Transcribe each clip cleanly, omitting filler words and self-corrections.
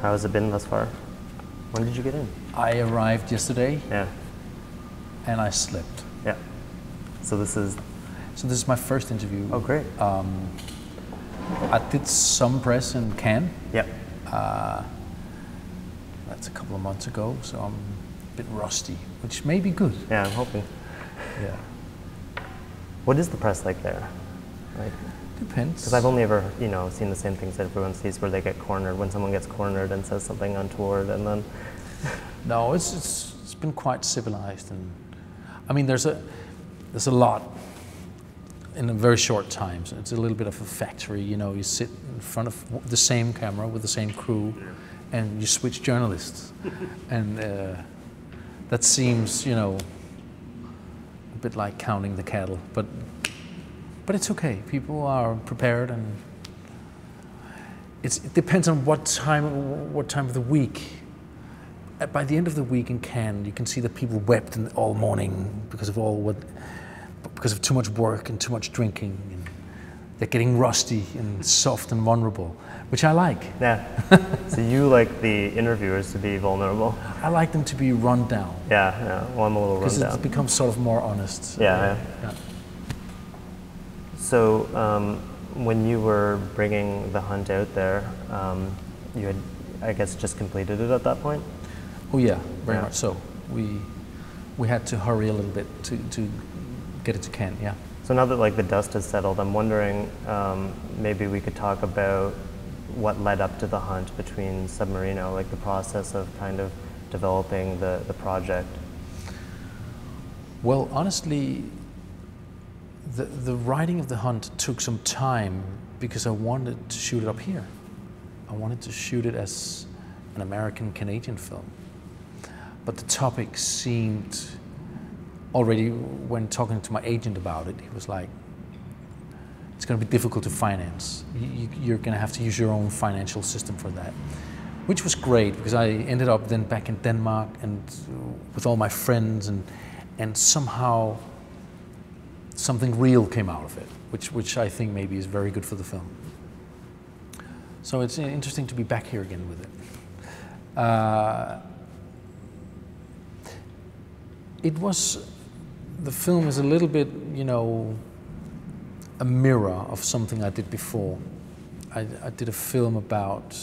How has it been thus far? When did you get in? I arrived yesterday. Yeah. And I slept. Yeah. So this is my first interview. Oh, great. I did some press in Cannes. Yep. That's a couple of months ago, so I'm a bit rusty, which may be good. Yeah, I'm hoping. Yeah. What is the press like there? Like, depends. Because I've only ever, seen the same things that everyone sees, where they get cornered, when someone gets cornered and says something untoward, and then. No, it's been quite civilized, and I mean there's a lot in a very short time. So it's a little bit of a factory. You sit in front of the same camera with the same crew, and you switch journalists, and that seems a bit like counting the cattle, but it's okay. People are prepared, and it depends on what time of the week. By the end of the week in Cannes, you can see that people wept all morning because of too much work and too much drinking, and they're getting rusty and soft and vulnerable, which I like. Yeah. So you like the interviewers to be vulnerable? I like them to be run down. Yeah. Well, I'm a little run down. Because it becomes sort of more honest. Yeah. So when you were bringing The Hunt out there, you had, I guess, just completed it at that point? Oh yeah, very much so. We had to hurry a little bit to get it to Cannes, yeah. So now that the dust has settled, I'm wondering maybe we could talk about what led up to The Hunt between Submarino, like the process of kind of developing the project. Well, honestly, the writing of The Hunt took some time because I wanted to shoot it up here. I wanted to shoot it as an American-Canadian film. But the topic seemed, already when talking to my agent about it, he was like, it's going to be difficult to finance. You're going to have to use your own financial system for that. Which was great, because I ended up then back in Denmark and with all my friends, and somehow something real came out of it, which I think maybe is very good for the film. So it's interesting to be back here again with it. The film is a little bit, a mirror of something I did before. I did a film about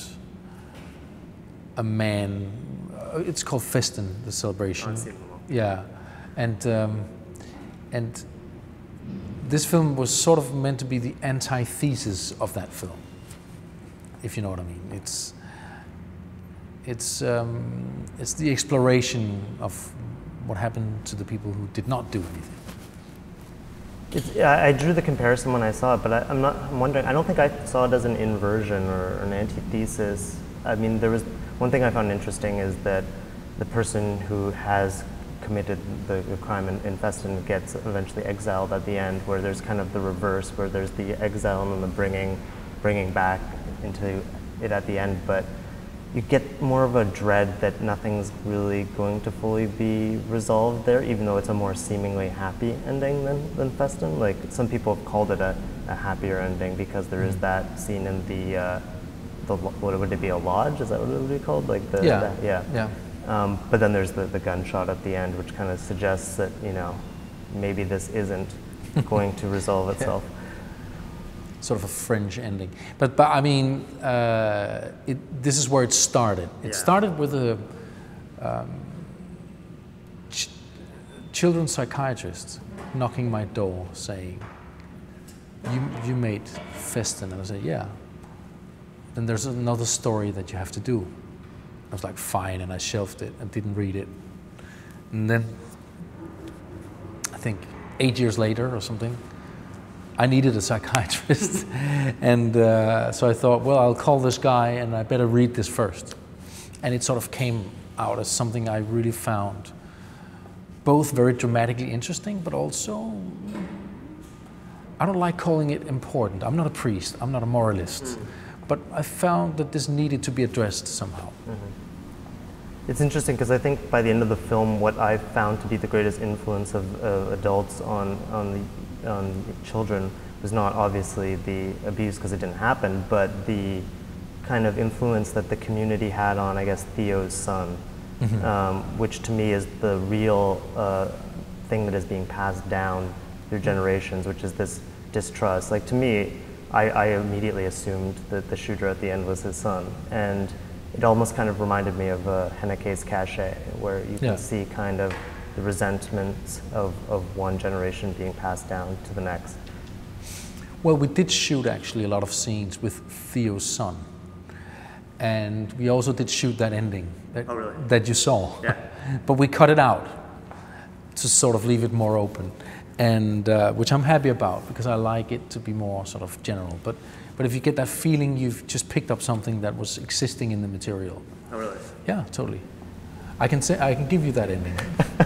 a man, it's called Festen, the celebration. Yeah, and this film was sort of meant to be the antithesis of that film, if you know what I mean. It's the exploration of what happened to the people who did not do anything. I drew the comparison when I saw it, but I'm wondering, I don't think I saw it as an inversion or an antithesis. I mean, there was one thing I found interesting is that the person who has committed the crime in Festen gets eventually exiled at the end, where there's kind of the reverse, where there's the exile and then the bringing back into it at the end, but you get more of a dread that nothing's really going to fully be resolved there, even though it's a more seemingly happy ending than Festen. Like, some people have called it a happier ending because there is that scene in the what would it be, a lodge? Is that what it would be called? Like Yeah. But then there's the gunshot at the end, which kind of suggests that maybe this isn't going to resolve itself. sort of a French ending. But I mean, this is where it started. It started with a children's psychiatrist knocking my door saying, you made Festen, and I said, yeah. Then there's another story that you have to do. I was like, fine, and I shelved it and didn't read it. And then, I think 8 years later or something, I needed a psychiatrist. And so I thought, well, I'll call this guy and I better read this first. And it sort of came out as something I really found both very dramatically interesting, but also, I don't like calling it important. I'm not a priest, I'm not a moralist. But I found that this needed to be addressed somehow. It's interesting because I think by the end of the film, what I found to be the greatest influence of adults on children was not obviously the abuse, because it didn't happen, but the kind of influence that the community had on, I guess, Theo's son, which to me is the real thing that is being passed down through generations, which is this distrust. Like, to me, I immediately assumed that the shooter at the end was his son, and it almost kind of reminded me of Hanneke's Cachet, where you can see kind of the resentment of one generation being passed down to the next. Well, we did shoot actually a lot of scenes with Theo's son, and we also did shoot that ending that you saw. But we cut it out to sort of leave it more open, and which I'm happy about, because I like it to be more sort of general. But if you get that feeling, you've just picked up something that was existing in the material. Oh, really? Yeah, totally. I can give you that ending.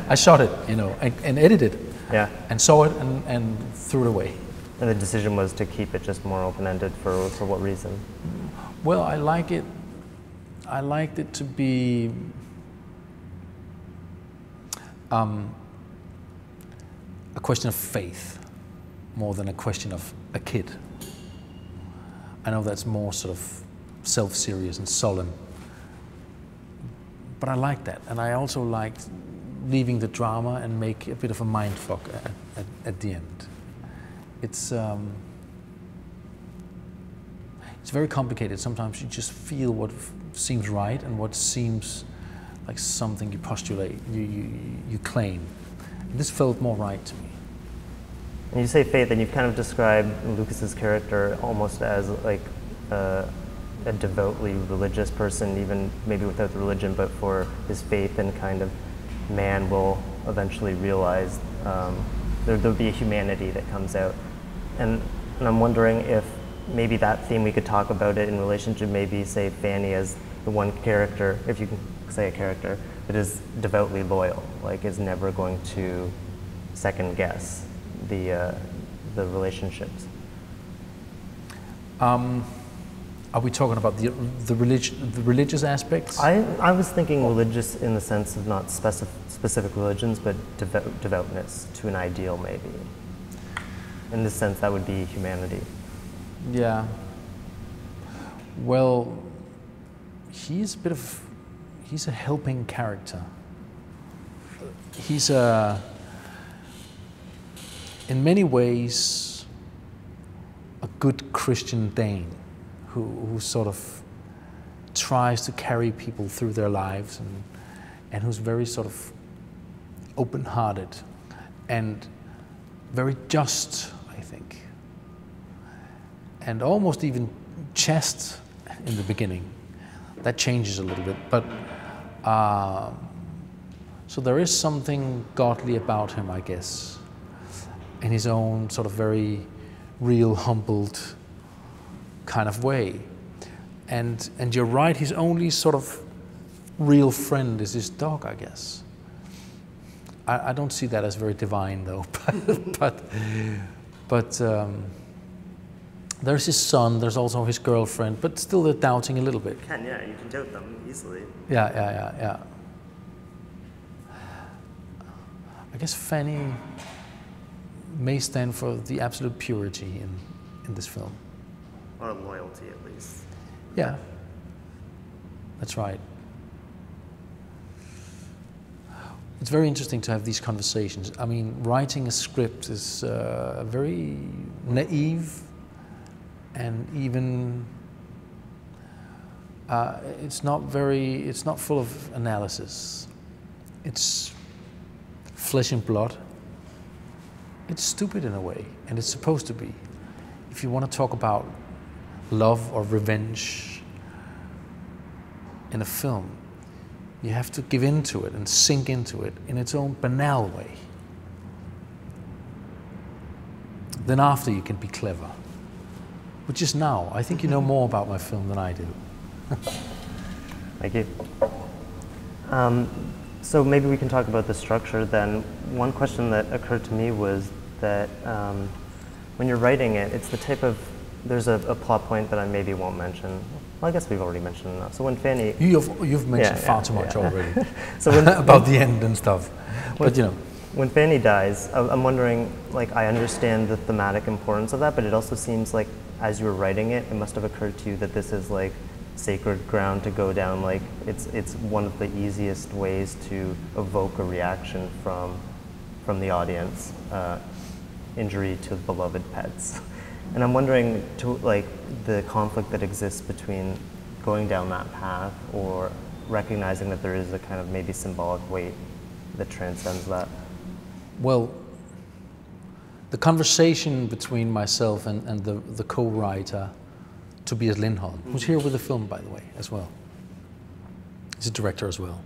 I shot it, you know, and edited it. Yeah. And saw it and threw it away. And the decision was to keep it just more open-ended for what reason? Well, I liked it to be a question of faith more than a question of a kid. I know that's more sort of self-serious and solemn, but I like that, and I also liked leaving the drama and make a bit of a mindfuck at the end. It's very complicated. Sometimes you just feel what seems right and what seems like something you postulate, you claim. And this felt more right to me. And you say faith, and you've kind of described Lucas's character almost as like a devoutly religious person, even maybe without the religion, but for his faith and kind of man will eventually realize there'll be a humanity that comes out. And I'm wondering if maybe that theme, we could talk about it in relation to maybe, say, Fanny as the one character, if you can say a character, that is devoutly loyal, like is never going to second guess the relationships. Are we talking about the religious aspects? I was thinking religious in the sense of not specific religions, but devoutness to an ideal, maybe. In this sense, that would be humanity. Yeah. Well, he's a helping character. He's in many ways a good Christian Dane who sort of tries to carry people through their lives and who's very sort of open-hearted and very just, I think, and almost even chaste in the beginning. That changes a little bit, but so there is something godly about him, I guess, in his own sort of very real, humbled kind of way. And you're right, his only sort of real friend is his dog, I guess. I don't see that as very divine, though, but there's his son, there's also his girlfriend, but still they're doubting a little bit. You can doubt them easily. Yeah. I guess Fanny may stand for the absolute purity in this film. Or loyalty, at least. Yeah, that's right. It's very interesting to have these conversations. I mean, writing a script is a very naive and even it's not full of analysis. It's flesh and blood. It's stupid in a way, and it's supposed to be. If you want to talk about love or revenge in a film, you have to give into it and sink into it in its own banal way. Then after you can be clever. Which is now. I think you know more about my film than I do. Thank you. So maybe we can talk about the structure then. One question that occurred to me was that when you're writing it, it's the type of, there's a plot point that I maybe won't mention. Well, I guess we've already mentioned enough. So when Fanny... You've mentioned far too much already. So when, about the end and stuff. But you know. When Fanny dies, I'm wondering, like, I understand the thematic importance of that, but it also seems like as you were writing it, it must have occurred to you that this is like sacred ground to go down. Like it's one of the easiest ways to evoke a reaction from the audience. Injury to beloved pets. And I'm wondering, like, the conflict that exists between going down that path or recognizing that there is a kind of maybe symbolic weight that transcends that. Well, the conversation between myself and the co-writer, Tobias Lindholm, who's here with the film, by the way, as well. He's a director as well.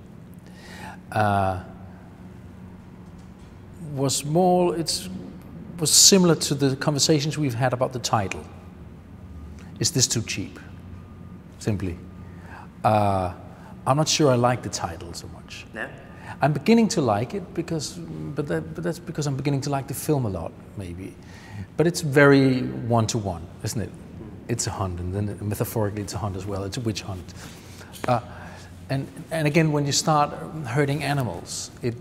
Was similar to the conversations we've had about the title. Is this too cheap? Simply. I'm not sure I like the title so much. No? I'm beginning to like it but that's because I'm beginning to like the film a lot, maybe. But it's very one-to-one, isn't it? It's a hunt, and then metaphorically it's a hunt as well. It's a witch hunt. And again, when you start hurting animals, it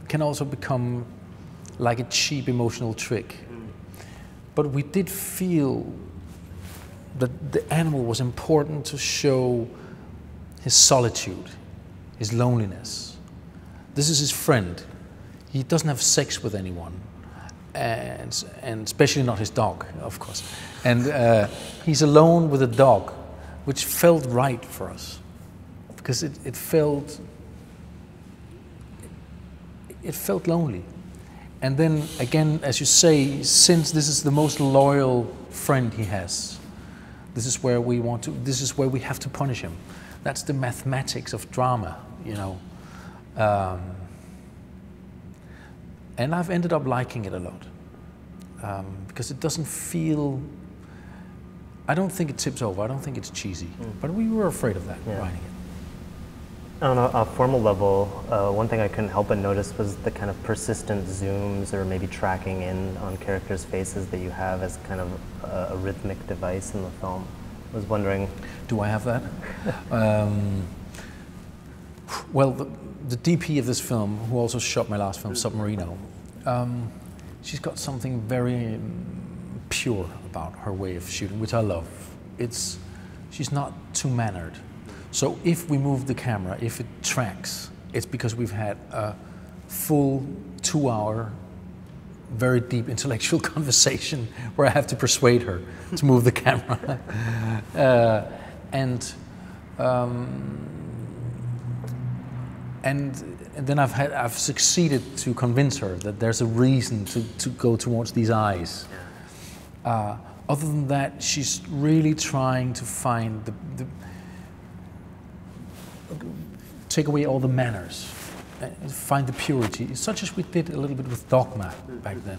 can also become like a cheap emotional trick. But we did feel that the animal was important to show his solitude, his loneliness. This is his friend. He doesn't have sex with anyone, and especially not his dog, of course. And he's alone with a dog, which felt right for us, because it felt lonely. And then again, as you say, since this is the most loyal friend he has, this is where we have to punish him. That's the mathematics of drama, you know. And I've ended up liking it a lot, because it doesn't feel, I don't think it tips over, I don't think it's cheesy, but we were afraid of that writing it. On a formal level, one thing I couldn't help but notice was the kind of persistent zooms or maybe tracking in on characters' faces that you have as kind of a rhythmic device in the film. I was wondering... Do I have that? Well, the DP of this film, who also shot my last film, Submarino, she's got something very pure about her way of shooting, which I love. She's not too mannered. So if we move the camera, if it tracks, it's because we've had a full 2-hour, very deep intellectual conversation where I have to persuade her to move the camera. And then I've succeeded to convince her that there's a reason to go towards these eyes. Other than that, she's really trying to find take away all the manners, find the purity, such as we did a little bit with Dogme back then.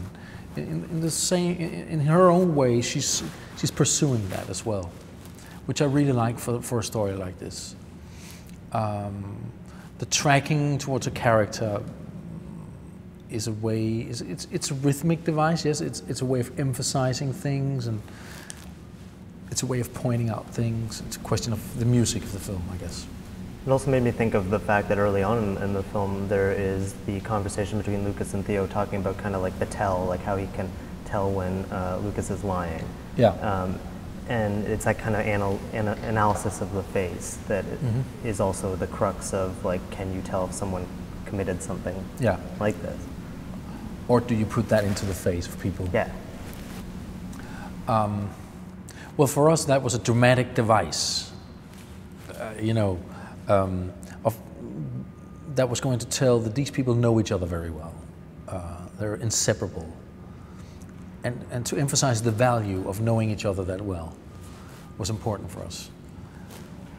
In her own way, she's pursuing that as well, which I really like for a story like this. The tracking towards a character is a way. It's a rhythmic device. Yes, it's a way of emphasizing things, and it's a way of pointing out things. It's a question of the music of the film, I guess. It also made me think of the fact that early on in the film there is the conversation between Lucas and Theo talking about kind of like the tell, like how he can tell when Lucas is lying. Yeah. And it's that kind of analysis of the face that is also the crux of, like, can you tell if someone committed something like this? Or do you put that into the face of people? Yeah. Well, for us, that was a dramatic device, you know, that was going to tell that these people know each other very well. They're inseparable. And to emphasize the value of knowing each other that well was important for us.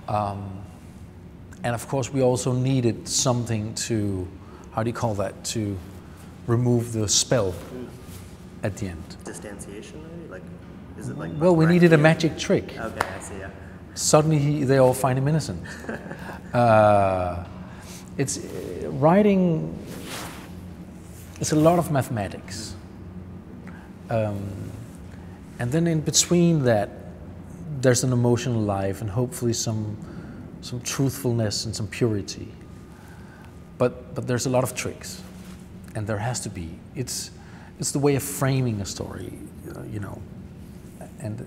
And of course, we also needed something to, how do you call that, to remove the spell at the end. Distanciation, maybe? Like, is it like? Well, we needed a magic trick. Okay, I see, yeah. Suddenly they all find him innocent. It's writing, it's a lot of mathematics. And then in between that, there's an emotional life and hopefully some truthfulness and some purity. But there's a lot of tricks, and there has to be. It's the way of framing a story, you know, and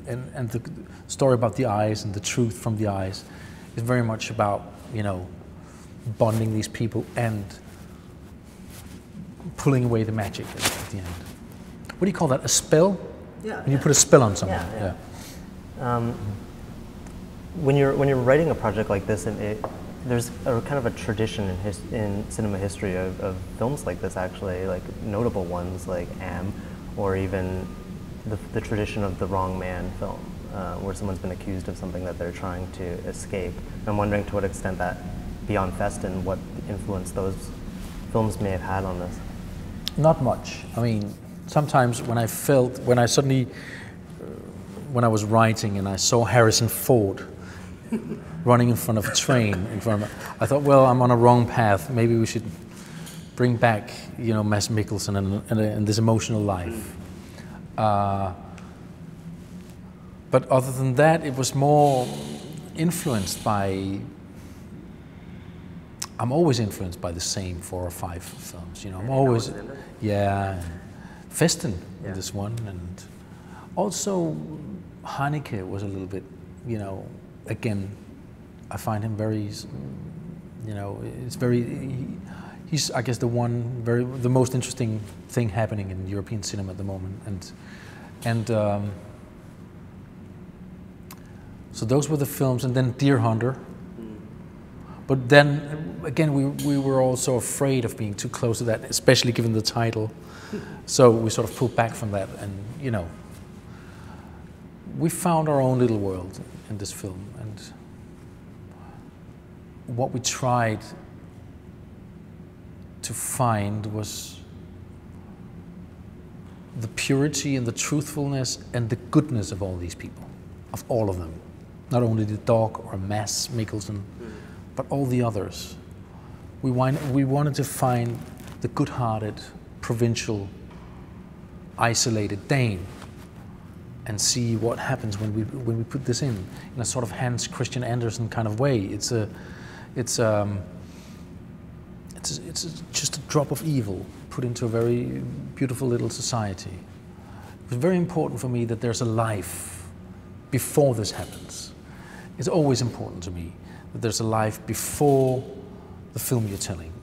the story about the eyes and the truth from the eyes is very much about, you know, bonding these people and pulling away the magic at the end. What do you call that? A spell? Yeah. When you put a spell on someone. Yeah. When you're writing a project like this, and there's a kind of a tradition in cinema history of films like this, actually, like notable ones like Am, or even the tradition of the wrong man film, where someone's been accused of something that they're trying to escape. And I'm wondering to what extent that, beyond Festen, what influence those films may have had on this. Not much. I mean, sometimes when I was writing and I saw Harrison Ford running in front of a train I thought, well, I'm on a wrong path. Maybe we should bring back, you know, Mads Mikkelsen and this emotional life. But other than that, it was more influenced by. I'm always influenced by the same 4 or 5 films. You know, I'm always, yeah, Festen in this one, and also Haneke was a little bit, you know, again, I find him very, you know, it's very, he's, I guess, the most interesting thing happening in European cinema at the moment, and so those were the films, and then Deer Hunter. But then, again, we were also afraid of being too close to that, especially given the title. So we sort of pulled back from that, and, you know, we found our own little world in this film. And what we tried to find was the purity and the truthfulness and the goodness of all these people, of all of them. Not only the dog or Mads Mikkelsen, but all the others. We wanted to find the good-hearted, provincial, isolated Dane, and see what happens when we put this in a sort of Hans Christian Andersen kind of way. It's just a drop of evil put into a very beautiful little society. It was very important for me that there's a life before this happens. It's always important to me that there's a life before the film you're telling.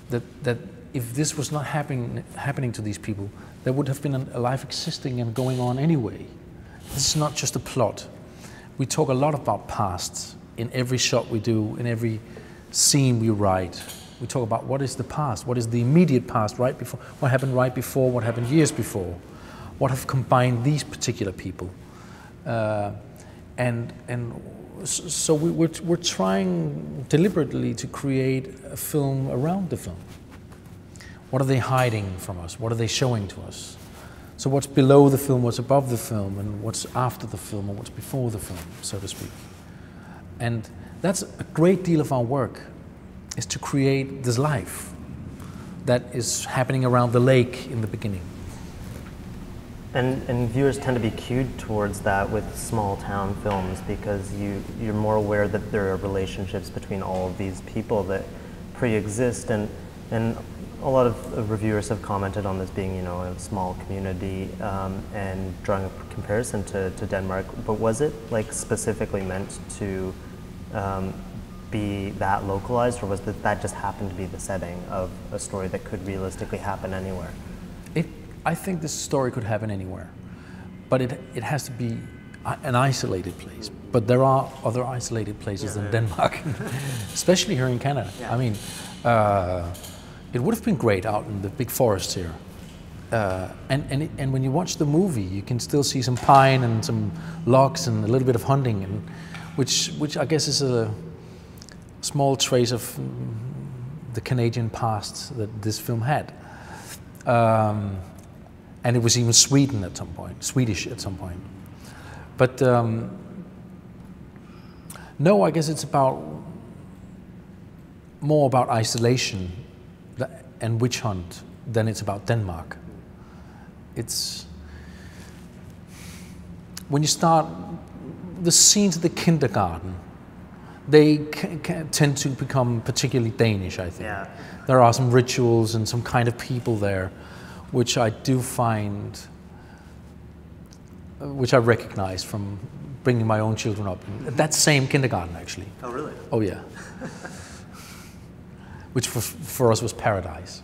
That if this was not happening to these people, there would have been a life existing and going on anyway. This is not just a plot. We talk a lot about past in every shot we do, in every scene we write. We talk about what is the past, what is the immediate past, right before, what happened right before, what happened years before, what have combined these particular people. So we're trying deliberately to create a film around the film. What are they hiding from us? What are they showing to us? So what's below the film, what's above the film, and what's after the film, or what's before the film, so to speak. And that's a great deal of our work, is to create this life that is happening around the lake in the beginning. And viewers tend to be cued towards that with small town films, because you're more aware that there are relationships between all of these people that pre-exist, and a lot of reviewers have commented on this being, you know, a small community, and drawing a comparison to Denmark. But was it like specifically meant to be that localized, or was that just happened to be the setting of a story that could realistically happen anywhere? I think this story could happen anywhere, but it has to be an isolated place. But there are other isolated places than Denmark, especially here in Canada. Yeah. I mean, it would have been great out in the big forest here. And when you watch the movie, you can still see some pine and some logs and a little bit of hunting, and which I guess is a small trace of the Canadian past that this film had. And it was even Swedish at some point. But no, I guess it's more about isolation and witch hunt than it's about Denmark. It's when you start the scenes at the kindergarten, they tend to become particularly Danish, I think. Yeah. There are some rituals and some kind of people there, which I do find, which I recognize from bringing my own children up. That same kindergarten, actually. Oh, really? Oh, yeah. Which for us was paradise.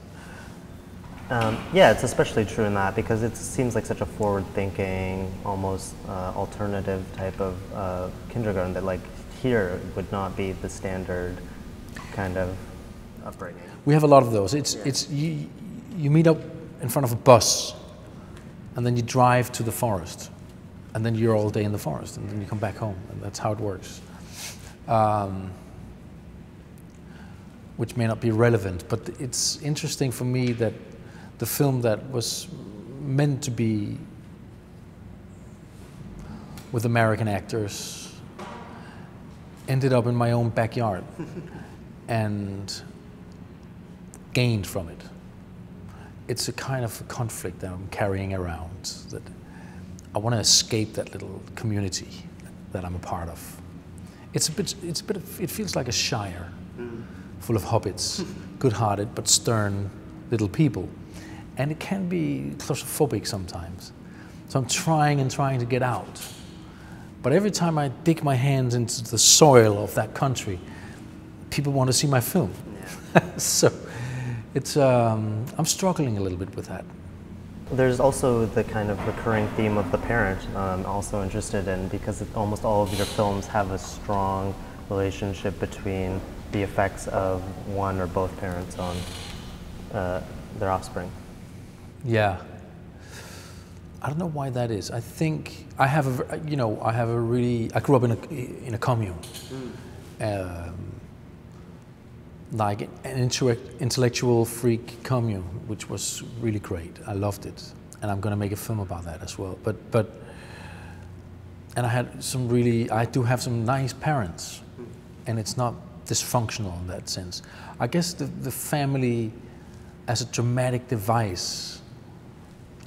Yeah, it's especially true in that because it seems like such a forward-thinking, almost alternative type of kindergarten that, like, here would not be the standard kind of upbringing. We have a lot of those. It's you meet up in front of a bus, and then you drive to the forest, and then you're all day in the forest, and then you come back home, and that's how it works. Which may not be relevant, but it's interesting for me that the film that was meant to be with American actors ended up in my own backyard and gained from it. It's a kind of conflict that I'm carrying around, that I want to escape that little community that I'm a part of. It feels like a shire full of hobbits, good-hearted but stern little people. And it can be claustrophobic sometimes. So I'm trying to get out. But every time I dig my hands into the soil of that country, people want to see my film. Yeah. So it's, I'm struggling a little bit with that. There's also the kind of recurring theme of the parent I'm also interested in, because almost all of your films have a strong relationship between the effects of one or both parents on their offspring. Yeah, I don't know why that is. I think I have I grew up in a commune, like an intellectual freak commune, which was really great. I loved it, and I'm going to make a film about that as well. And I do have some nice parents, and it's not dysfunctional in that sense. I guess the family as a dramatic device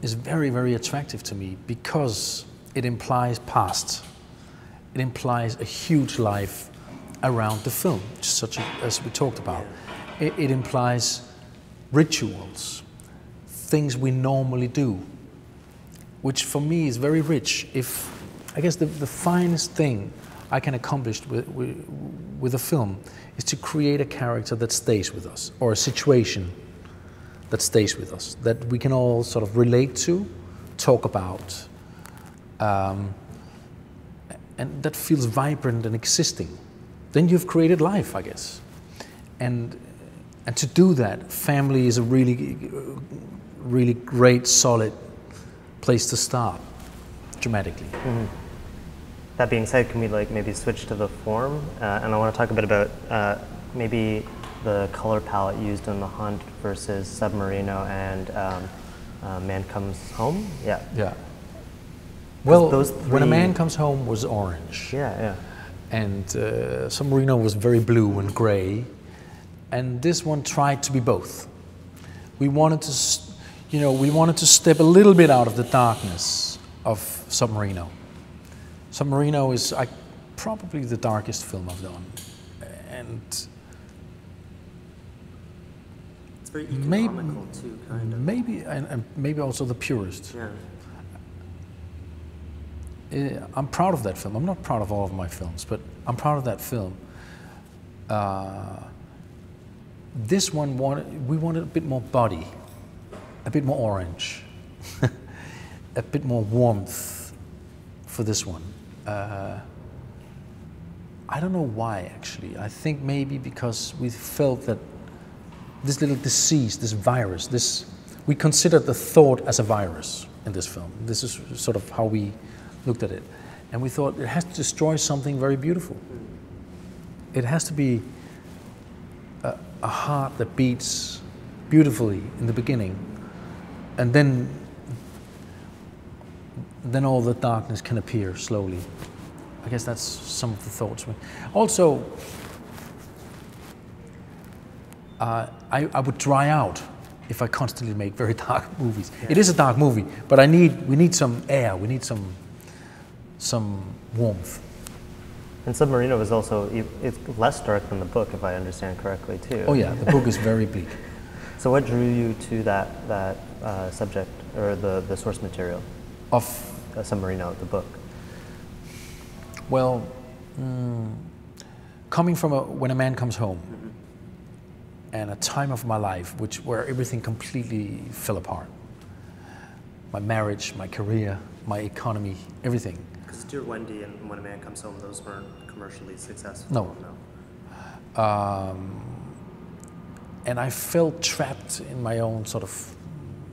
is very, very attractive to me because it implies past. It implies a huge life around the film, such as we talked about. It implies rituals, things we normally do, which for me is very rich. I guess the finest thing I can accomplish with a film is to create a character that stays with us, or a situation that stays with us, that we can all sort of relate to, talk about, and that feels vibrant and existing. Then you've created life, I guess. And to do that, family is a really, really great, solid place to start, dramatically. Mm-hmm. That being said, can we maybe switch to the form? And I want to talk a bit about maybe the color palette used in The Hunt versus Submarino and Man Comes Home? Yeah. Yeah. Well, those When a Man Comes Home was orange. Yeah, yeah. And Submarino was very blue and gray. And this one tried to be both. We wanted to step a little bit out of the darkness of Submarino. Submarino is probably the darkest film I've done. And it's very economical too, kind of. Maybe also the purest. Yeah. I'm proud of that film. I'm not proud of all of my films, but I'm proud of that film. This one we wanted a bit more body, a bit more orange, a bit more warmth for this one. I don't know why, actually. I think maybe because we felt that this little disease, this virus, we considered the thought as a virus in this film. This is sort of how we looked at it. And we thought it has to destroy something very beautiful. It has to be a heart that beats beautifully in the beginning, and then all the darkness can appear slowly. I guess that's some of the thoughts. Also, I would dry out if I constantly make very dark movies. Yeah. It is a dark movie, but we need some air, we need some warmth. And Submarino is also, it's less dark than the book, if I understand correctly, too. Oh yeah, the book is very bleak. So what drew you to that subject, or the source material? Of Submarino, the book? Well, coming from When a Man Comes Home, and a time of my life where everything completely fell apart. My marriage, my career, my economy, everything. Because Dear Wendy and When a Man Comes Home, those weren't commercially successful. No. And I felt trapped in my own sort of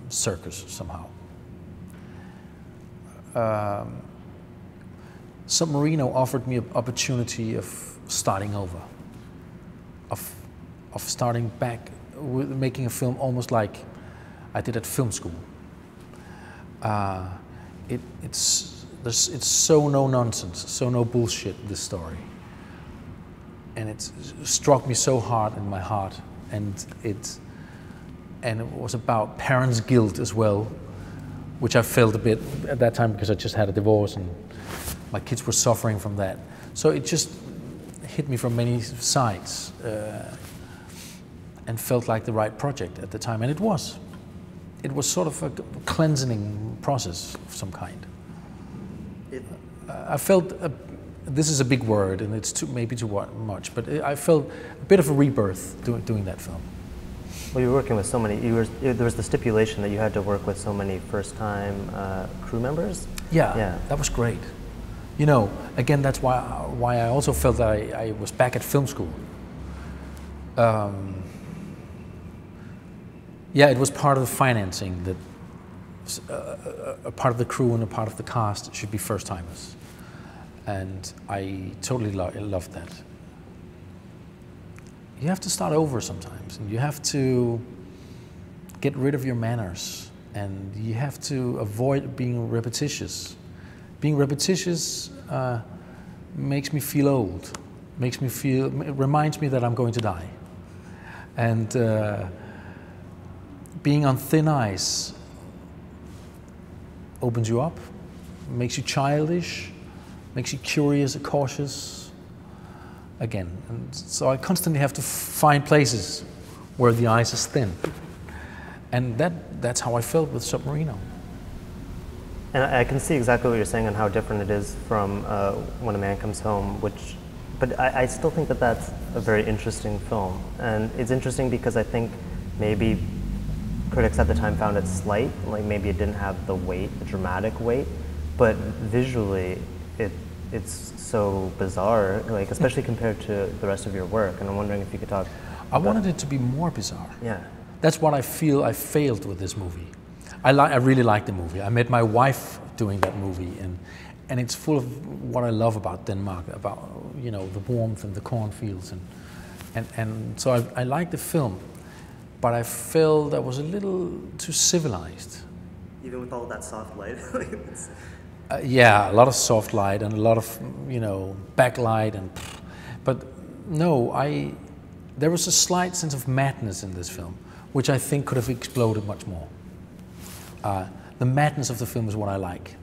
circus somehow. Submarino offered me an opportunity of starting over, of starting back with making a film almost like I did at film school. It's so no nonsense, so no bullshit, this story. And it struck me so hard in my heart, and it was about parents' guilt as well, which I felt a bit at that time because I just had a divorce and my kids were suffering from that. So it just hit me from many sides and felt like the right project at the time, and it was. It was sort of a cleansing process of some kind. I felt, this is a big word and it's maybe too much, but I felt a bit of a rebirth doing that film. Well, you were working with so many, there was the stipulation that you had to work with so many first-time crew members? Yeah, that was great. You know, again, that's why I also felt that I was back at film school. Yeah, it was part of the financing that a part of the crew and a part of the cast should be first-timers. And I totally loved that. You have to start over sometimes, and you have to get rid of your manners, and you have to avoid being repetitious. Being repetitious makes me feel old, it reminds me that I'm going to die. And being on thin ice opens you up, makes you childish, makes you curious, cautious again. And so I constantly have to find places where the ice is thin. And that's how I felt with Submarino. And I can see exactly what you're saying and how different it is from When a Man Comes Home, but I still think that that's a very interesting film. And it's interesting because I think maybe critics at the time found it slight, like maybe it didn't have the weight, the dramatic weight, but visually it's so bizarre, like especially compared to the rest of your work. And I'm wondering if you could talk I wanted it to be more bizarre. Yeah. That's what I feel I failed with this movie. I really like the movie. I met my wife doing that movie, and it's full of what I love about Denmark, about, you know, the warmth and the cornfields, and so I like the film, but I felt I was a little too civilized. Even with all that soft light. Yeah, a lot of soft light and a lot of, you know, backlight, but no, there was a slight sense of madness in this film, which I think could have exploded much more. The madness of the film is what I like.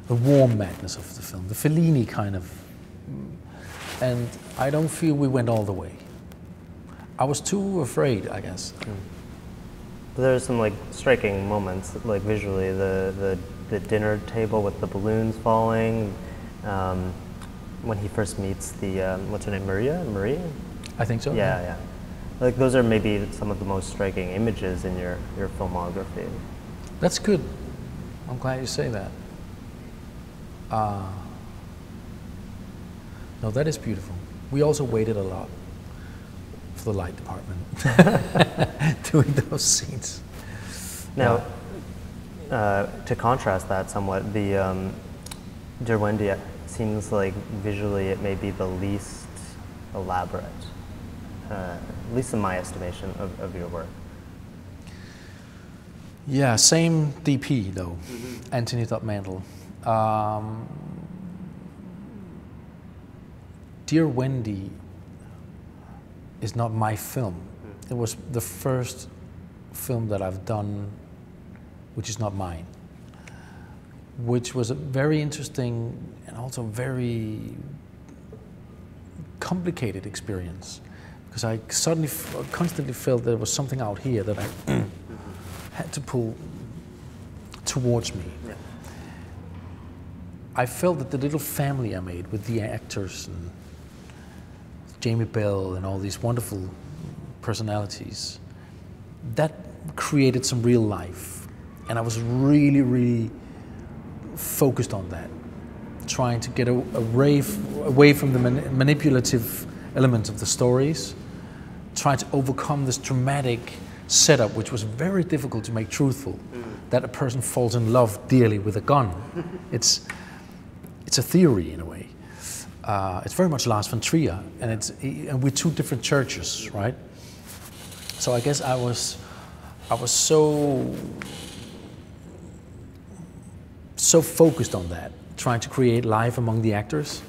The warm madness of the film, the Fellini kind of. And I don't feel we went all the way. I was too afraid, I guess. There's some like striking moments, like visually, the dinner table with the balloons falling, when he first meets the, what's her name, Maria? I think so. Yeah. Like those are maybe some of the most striking images in your filmography. That's good. I'm glad you say that. No, that is beautiful. We also waited a lot for the light department doing those scenes. Now, to contrast that somewhat, the Dear Wendy seems like visually it may be the least elaborate, at least in my estimation, of your work. Yeah, same DP though, Anthony Mantle. Dear Wendy is not my film. It was the first film that I've done which is not mine, which was a very interesting and also very complicated experience, because I suddenly constantly felt there was something out here that I had to pull towards me. Yeah. I felt that the little family I made with the actors and Jamie Bell and all these wonderful personalities, that created some real life. And I was really, really focused on that, trying to get away from the manipulative elements of the stories, trying to overcome this dramatic setup, which was very difficult to make truthful, that a person falls in love dearly with a gun. It's a theory in a way. It's very much Lars von Trier, and we're two different churches, right? So I guess I was so focused on that, trying to create life among the actors,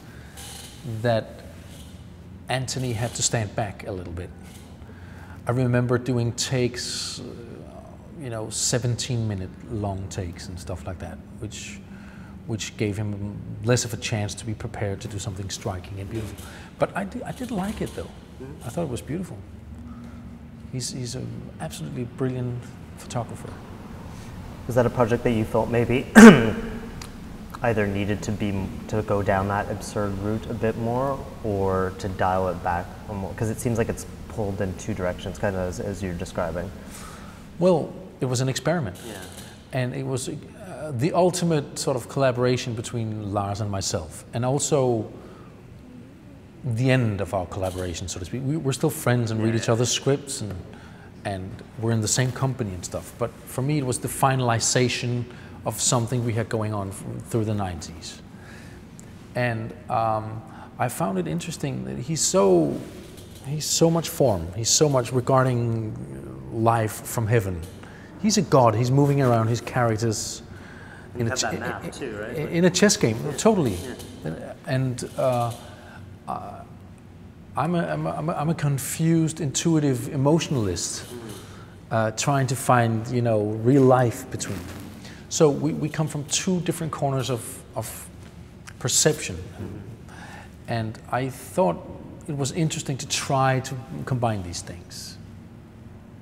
that Anthony had to stand back a little bit. I remember doing takes, 17-minute long takes and stuff like that, which gave him less of a chance to be prepared to do something striking and beautiful. But I did like it though. I thought it was beautiful. He's an absolutely brilliant photographer. Was that a project that you felt maybe either needed to go down that absurd route a bit more, or to dial it back more? Because it seems like it's pulled in two directions, kind of as you're describing. Well, it was an experiment, and it was the ultimate sort of collaboration between Lars and myself, and also the end of our collaboration, so to speak. We're still friends and read each other's scripts, and we're in the same company and stuff. But for me, it was the finalization of something we had going on through the 90s. And I found it interesting that he's so much form. He's so much regarding life from heaven. He's a god. He's moving around his characters in a chess game. Yeah. Totally. Yeah. And I'm a confused, intuitive emotionalist, trying to find real life between them. So we come from two different corners of perception, and I thought it was interesting to try to combine these things.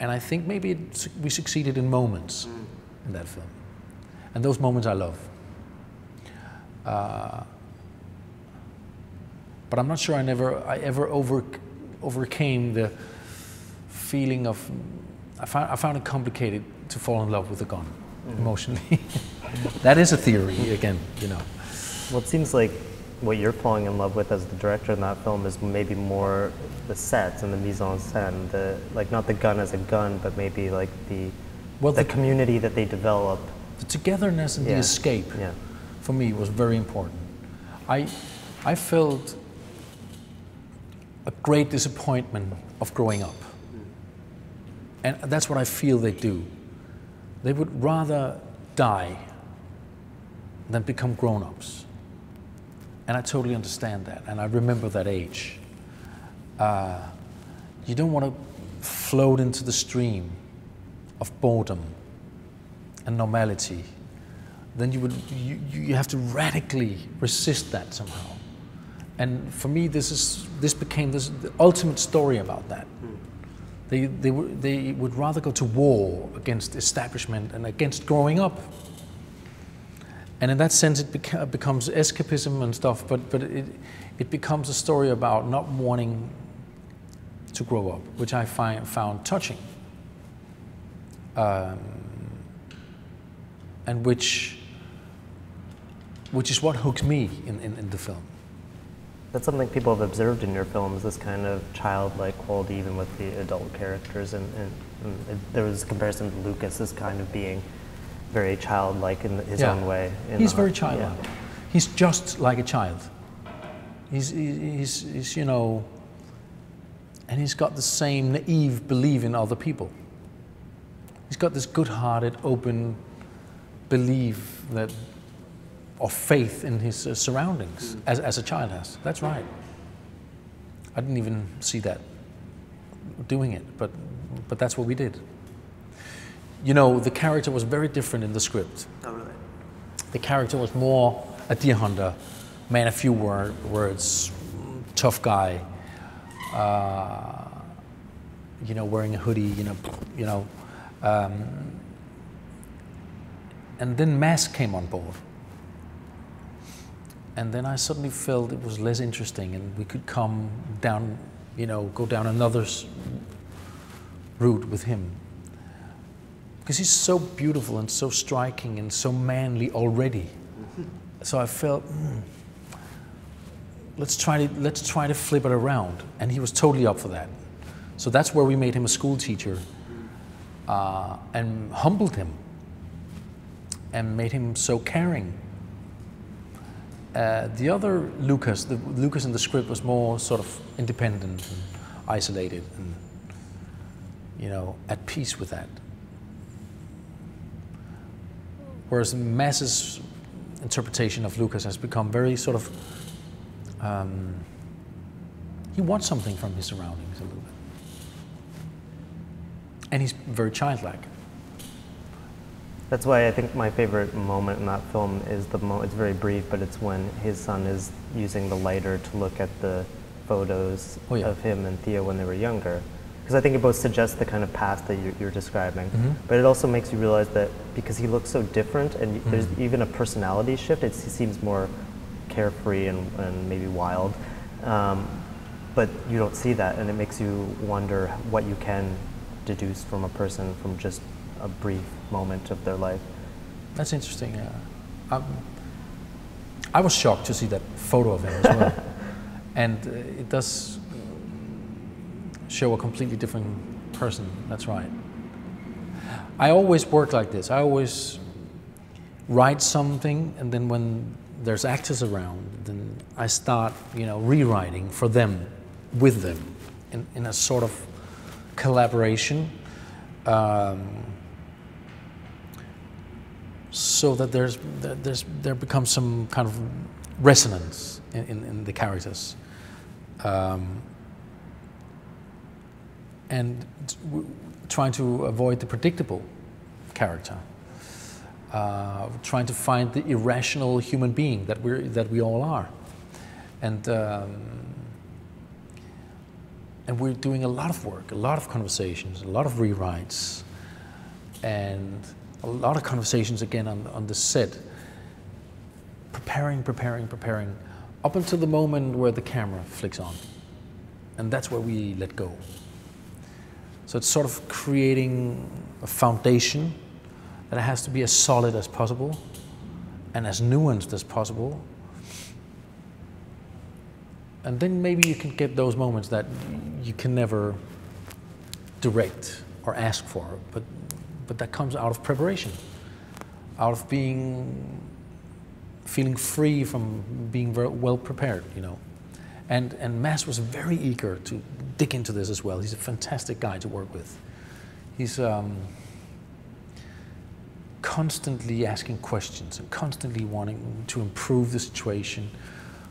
And I think maybe we succeeded in moments in that film, and those moments I love. But I'm not sure I ever overcame the feeling of, I found it complicated to fall in love with a gun, emotionally. That is a theory, again, Well, it seems like what you're falling in love with as the director in that film is maybe more the sets and the mise en scène, like not the gun as a gun, but maybe like the community that they develop. The togetherness and the escape, for me, was very important. I felt a great disappointment of growing up. And that's what I feel they do. They would rather die than become grown-ups. And I totally understand that, and I remember that age. You don't want to float into the stream of boredom and normality. Then you have to radically resist that somehow. And for me, this became the ultimate story about that. They would rather go to war against establishment and against growing up. And in that sense, it becomes escapism and stuff, but it becomes a story about not wanting to grow up, which I found touching. And which is what hooks me in the film. That's something people have observed in your films, this kind of childlike quality even with the adult characters. And there was a comparison to Lucas as kind of being very childlike in his own way. He's very childlike. Yeah. He's just like a child. He's you know, and he's got the same naive belief in other people. He's got this good-hearted, open belief that, or faith in his surroundings, as a child has. That's right. I didn't even see that doing it, but that's what we did. You know, the character was very different in the script. Oh, really? The character was more a deer hunter, man, a few words, tough guy, you know, wearing a hoodie, you know. And then Mads came on board. And then I suddenly felt it was less interesting and we could come down, you know, go down another route with him. Because he's so beautiful and so striking and so manly already. So I felt, let's try to flip it around. And he was totally up for that. So that's where we made him a school teacher and humbled him and made him so caring. The other Lucas, the Lucas in the script was more sort of independent and isolated and, you know, at peace with that. Whereas Mads's interpretation of Lucas has become very sort of, he wants something from his surroundings a little bit. And he's very childlike. That's why I think my favorite moment in that film is it's very brief, but it's when his son is using the lighter to look at the photos of him and Thea when they were younger. Because I think it both suggests the kind of past that you're describing, but it also makes you realize that because he looks so different and there's even a personality shift, he seems more carefree and maybe wild, but you don't see that, and it makes you wonder what you can deduce from a person from just a brief moment of their life. That's interesting. I was shocked to see that photo of him as well, and it does show a completely different person. That's right. I always work like this. I always write something, and then when there's actors around, then I start, you know, rewriting for them, with them, in a sort of collaboration. So that there becomes some kind of resonance in the characters, and trying to avoid the predictable character, trying to find the irrational human being that we all are, and we're doing a lot of work, a lot of conversations, a lot of rewrites, and a lot of conversations again on the set, preparing, up until the moment where the camera flicks on. And that's where we let go. So it's sort of creating a foundation that has to be as solid as possible and as nuanced as possible. And then maybe you can get those moments that you can never direct or ask for, but that comes out of preparation, out of feeling free from being very well prepared, you know. And Mads was very eager to dig into this as well. He's a fantastic guy to work with. He's constantly asking questions and constantly wanting to improve the situation,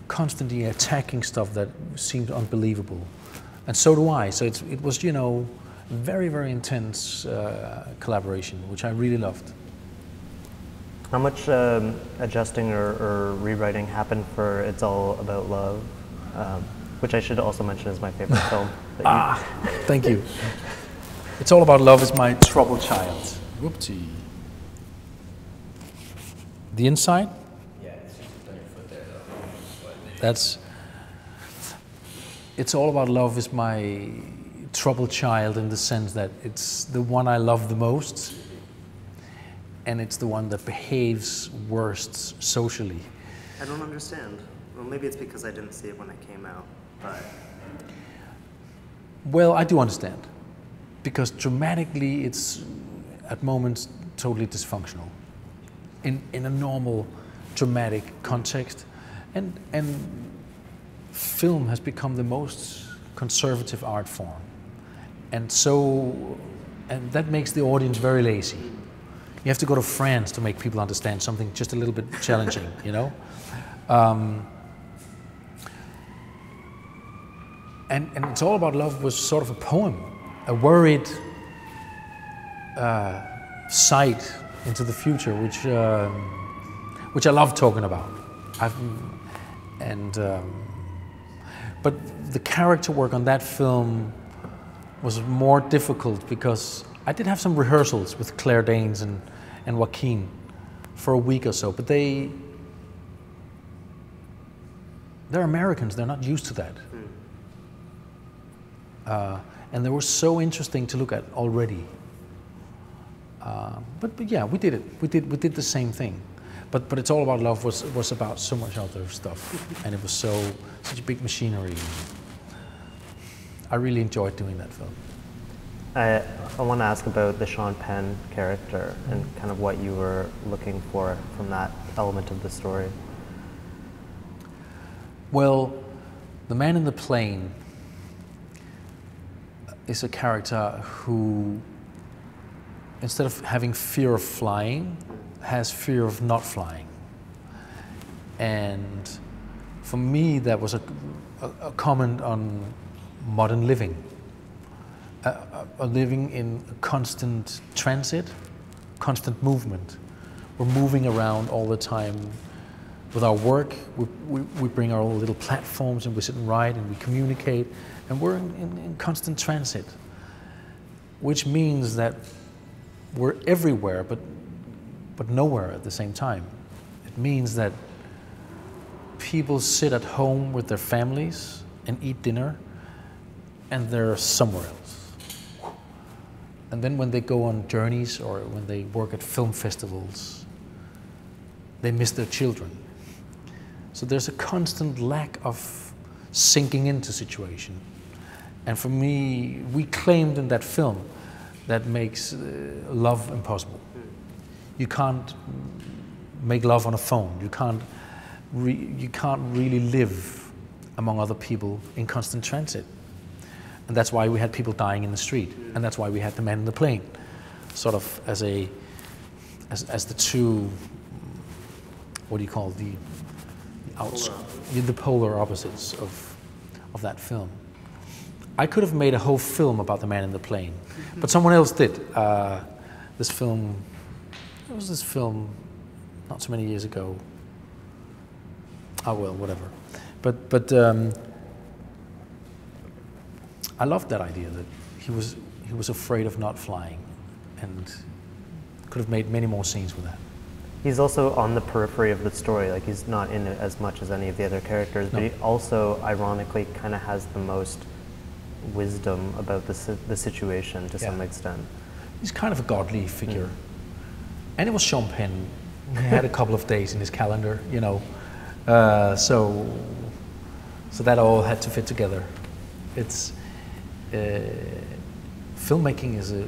constantly attacking stuff that seemed unbelievable. And so do I. So it was, you know, very, very intense collaboration, which I really loved. How much adjusting or rewriting happened for It's All About Love, which I should also mention is my favorite film. Thank you. It's All About Love is my troubled child. Whoopsie. The inside? Yeah, it's just on your foot there though. That's... It's All About Love is my troubled child in the sense that it's the one I love the most, and it's the one that behaves worst socially. I don't understand. Well, maybe it's because I didn't see it when it came out, but... Well, I do understand. Because dramatically, it's at moments totally dysfunctional. In a normal dramatic context. And film has become the most conservative art form. And that makes the audience very lazy. You have to go to France to make people understand something just a little bit challenging, you know? And It's All About Love was sort of a poem, a worried sight into the future, which I love talking about. But the character work on that film was more difficult because I did have some rehearsals with Claire Danes and Joaquin for a week or so, but they're Americans, they're not used to that. And they were so interesting to look at already. But yeah, we did it. We did the same thing. But It's All About Love was about so much other stuff, and it was such a big machinery. I really enjoyed doing that film. I want to ask about the Sean Penn character and kind of what you were looking for from that element of the story. Well, the man in the plane is a character who, instead of having fear of flying, has fear of not flying. And for me, that was a comment on modern living. A living in constant transit, constant movement. We're moving around all the time. With our work, we bring our own little platforms and we sit and write and we communicate, and we're in constant transit, which means that we're everywhere but nowhere at the same time. It means that people sit at home with their families and eat dinner, and they're somewhere else. And then when they go on journeys or when they work at film festivals, they miss their children. So there's a constant lack of sinking into situation. And for me, we claimed in that film that makes love impossible. You can't make love on a phone. You can't really live among other people in constant transit. And that's why we had people dying in the street, and that's why we had the man in the plane, sort of as the two, what do you call the polar opposites of that film. I could have made a whole film about the man in the plane, but someone else did. This film not so many years ago. Oh well, whatever. But I loved that idea that he was afraid of not flying, and could have made many more scenes with that. He's also on the periphery of the story, like he's not in it as much as any of the other characters, but he also, ironically, kind of has the most wisdom about the situation to some extent. He's kind of a godly figure. And it was Sean Penn. He had a couple of days in his calendar, you know. So that all had to fit together. It's filmmaking is a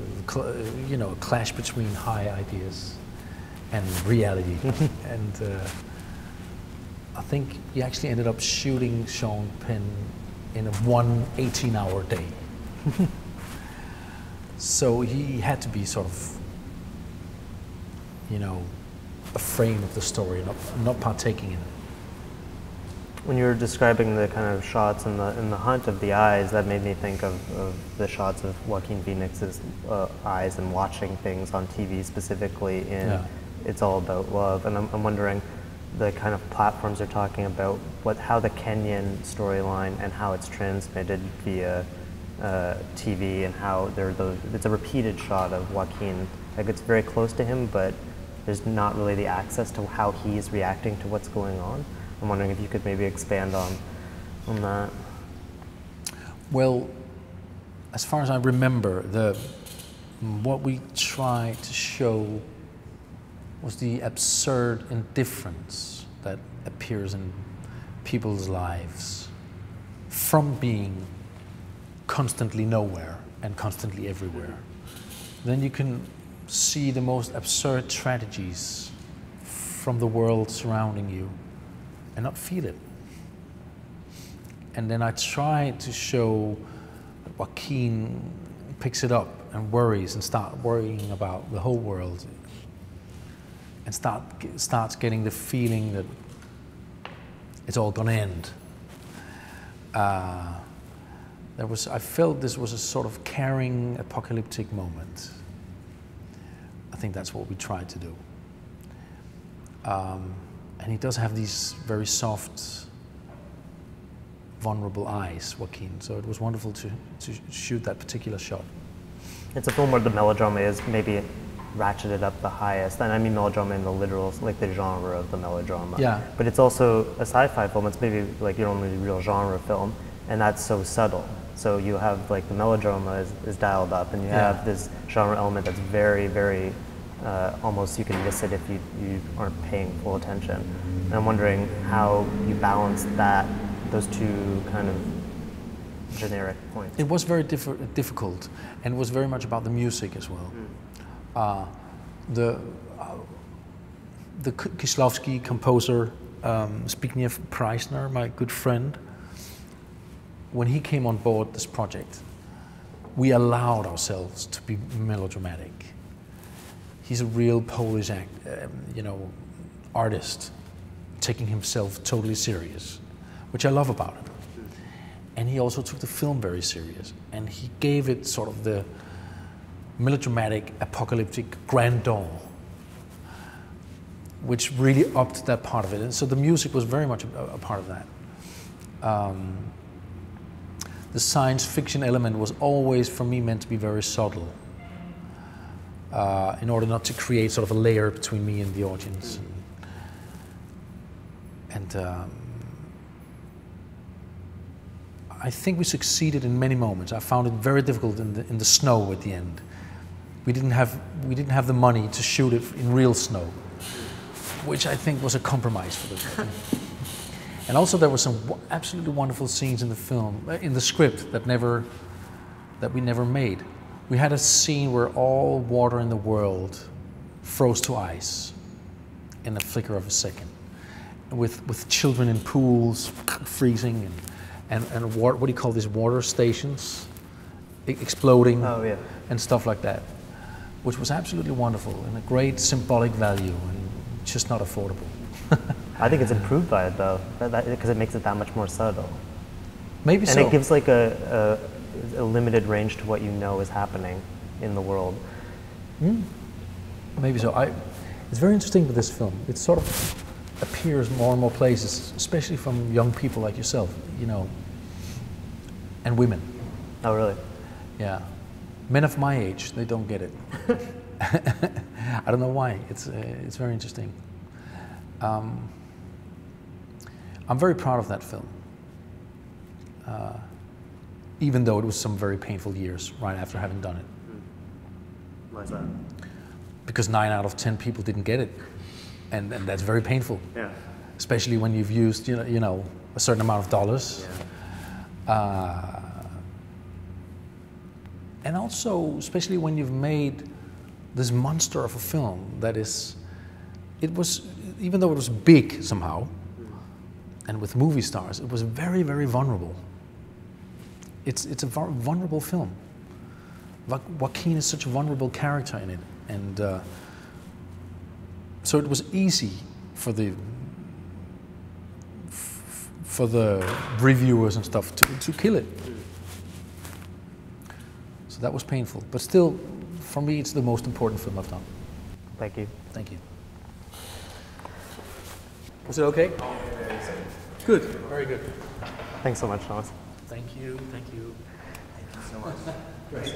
clash between high ideas and reality. And I think he actually ended up shooting Sean Penn in a 18-hour day. So he had to be sort of, afraid of the story, not partaking in it. When you were describing the kind of shots in the hunt of the eyes, that made me think of the shots of Joaquin Phoenix's eyes and watching things on TV, specifically in It's All About Love. And I'm wondering the kind of platforms they're talking about, how the Kenyan storyline and how it's transmitted via TV, and how it's a repeated shot of Joaquin. Like, it's very close to him, but there's not really the access to how he's reacting to what's going on. I'm wondering if you could maybe expand on that. Well, as far as I remember, what we tried to show was the absurd indifference that appears in people's lives from being constantly nowhere and constantly everywhere, then you can see the most absurd tragedies from the world surrounding you and not feel it. And then I try to show that Joaquin picks it up and worries and starts worrying about the whole world and starts getting the feeling that it's all gonna end. I felt this was a sort of caring, apocalyptic moment. I think that's what we tried to do. And he does have these very soft, vulnerable eyes, Joaquin, so it was wonderful to shoot that particular shot. It's a film where the melodrama is maybe ratcheted up the highest, and I mean melodrama in the literal, like the genre of the melodrama. Yeah. But it's also a sci-fi film. It's maybe like your only real genre film, and that's so subtle. So you have like the melodrama is dialed up, and you have this genre element that's very, very almost you can miss it if you aren't paying full attention. And I'm wondering how you balance those two kind of generic points. It was very difficult, and it was very much about the music as well. The Kieślowski composer, Zbigniew Preissner, my good friend, when he came on board this project, we allowed ourselves to be melodramatic. He's a real Polish artist, taking himself totally serious, which I love about him. And he also took the film very serious, and he gave it sort of the melodramatic, apocalyptic grandeur, which really upped that part of it. And so the music was very much a part of that. The science fiction element was always, for me, meant to be very subtle, in order not to create sort of a layer between me and the audience. And I think we succeeded in many moments. I found it very difficult in the snow at the end. We didn't have the money to shoot it in real snow, which I think was a compromise for the film. And also there were some absolutely wonderful scenes in the film, in the script that we never made. We had a scene where all water in the world froze to ice in a flicker of a second, with children in pools freezing and what do you call these water stations exploding and stuff like that, which was absolutely wonderful and a great symbolic value and just not affordable. I think it's improved by it though, because it makes it that much more subtle. Maybe so. And it gives like a limited range to what you know is happening in the world. Maybe so. It's very interesting with this film. It sort of appears more and more places, especially from young people like yourself, and women. Oh, really? Yeah. Men of my age, they don't get it. I don't know why. It's very interesting. I'm very proud of that film, even though it was some very painful years right after having done it. Why is that? Because 9 out of 10 people didn't get it, and that's very painful. Yeah. Especially when you've used a certain amount of dollars. Yeah. And also, especially when you've made this monster of a film that even though it was big somehow, and with movie stars, it was very, very vulnerable. It's a vulnerable film. Joaquin is such a vulnerable character in it, and so it was easy for the reviewers and stuff to kill it. So that was painful, but still, for me, it's the most important film I've done. Thank you. Thank you. Was it okay? Good. Very good. Thanks so much, Thomas. Thank you. Thank you. Thank you so much. Great.